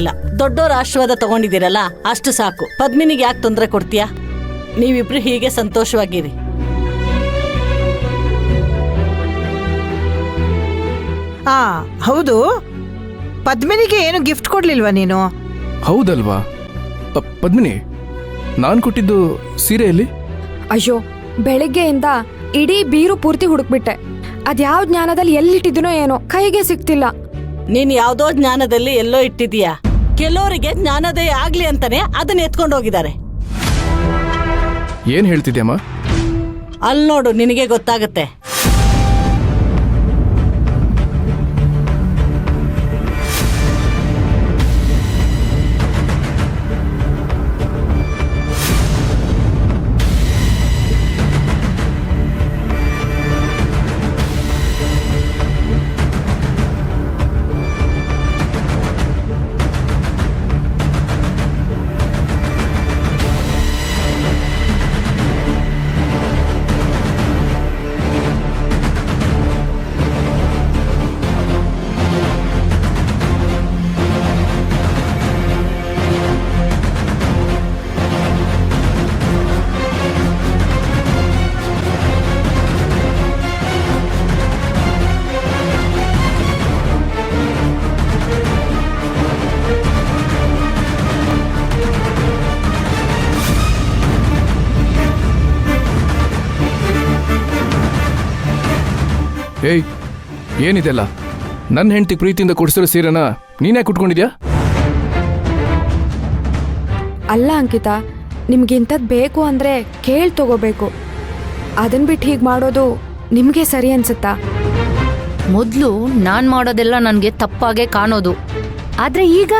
ಇಲ್ಲ. ದೊಡ್ಡೋರ ಆಶೀರ್ವಾದ ತಗೊಂಡಿದ್ದೀರಲ್ಲ ಅಷ್ಟು ಸಾಕು. ಪದ್ಮಿನಿಗೆ ಯಾಕೆ ತೊಂದರೆ ಕೊಡ್ತೀಯಾ? ನೀವಿಬ್ರು ಹೀಗೆ ಸಂತೋಷವಾಗಿರಿ. ಹೌದು, ಪದ್ಮಿನಿಗೆ ಏನು ಗಿಫ್ಟ್ ಕೊಡ್ಲಿಲ್ವಾ ನೀನು? ಹೌದಲ್ವಾ ಪದ್ಮಿನಿ, ನಾನು ಕೊಟ್ಟಿದ್ದು ಸೀರೆಯಲ್ಲಿ. ಅಯ್ಯೋ, ಬೆಳಿಗ್ಗೆಯಿಂದ ಇಡೀ ಬೀರು ಪೂರ್ತಿ ಹುಡುಕ್ಬಿಟ್ಟೆ. ಅದ್ಯಾವ ಜ್ಞಾನದಲ್ಲಿ ಎಲ್ಲಿಟ್ಟಿದ್ದೀನೋ ಏನೋ, ಕೈಗೆ ಸಿಕ್ತಿಲ್ಲ. ನೀನ್ ಯಾವ್ದೋ ಜ್ಞಾನದಲ್ಲಿ ಎಲ್ಲೋ ಇಟ್ಟಿದೀಯಾ. ಕೆಲವರಿಗೆ ಜ್ಞಾನೋದಯ ಆಗ್ಲಿ ಅಂತಾನೆ ಅದನ್ನ ಎತ್ಕೊಂಡು ಹೋಗಿದ್ದಾರೆ. ಏನ್ ಹೇಳ್ತಿದ್ಯಮ್ಮ? ಅಲ್ಲಿ ನೋಡು, ನಿನಗೆ ಗೊತ್ತಾಗತ್ತೆ. ಏಯ್, ಏನಿದೆಲ್ಲ? ನನ್ನ ಹೆಂಡತಿ ಪ್ರೀತಿಯಿಂದ ಕೊಡಿಸಿರೋ ಸೀರೆನ ನೀನೇ ಕುಟ್ಕೊಂಡಿದ್ಯಾ? ಅಲ್ಲ ಅಂಕಿತಾ, ನಿಮ್ಗಿಂಥದ್ದು ಬೇಕು ಅಂದ್ರೆ ಕೇಳಿ ತಗೋಬೇಕು. ಅದನ್ ಬಿಟ್ಟು ಹೀಗೆ ಮಾಡೋದು ನಿಮ್ಗೆ ಸರಿ ಅನ್ಸುತ್ತಾ? ಮೊದಲು ನಾನ್ ಮಾಡೋದೆಲ್ಲ ನನಗೆ ತಪ್ಪಾಗೆ ಕಾಣೋದು, ಆದ್ರೆ ಈಗ